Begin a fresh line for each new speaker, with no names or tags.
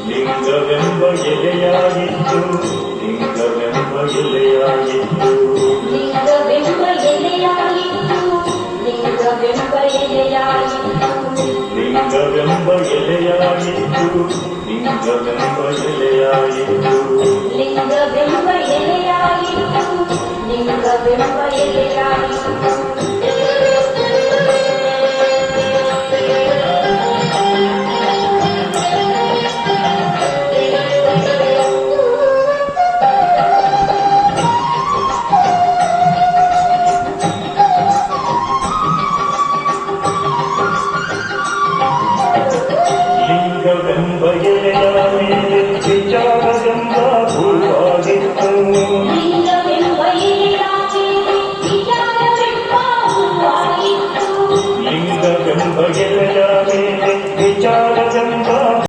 ಲಿಂಗವೆಂಬ ಎಲೆಯಾಗಿತ್ತು ಲಿಂಗವೆಂಬ ಎಲೆಯಾಗಿತ್ತು
ಲಿಂಗವೆಂಬ ಎಲೆಯಾಗಿತ್ತು ಲಿಂಗವೆಂಬ ಎಲೆಯಾಗಿತ್ತು
ಲಿಂಗವೆಂಬ ಎಲೆಯಾಗಿತ್ತು ಲಿಂಗವೆಂಬ ಎಲೆಯಾಗಿತ್ತು
ಲಿಂಗವೆಂಬ ಎಲೆಯಾಗಿತ್ತು ಲಿಂಗವೆಂಬ ಎಲೆಯಾಗಿತ್ತು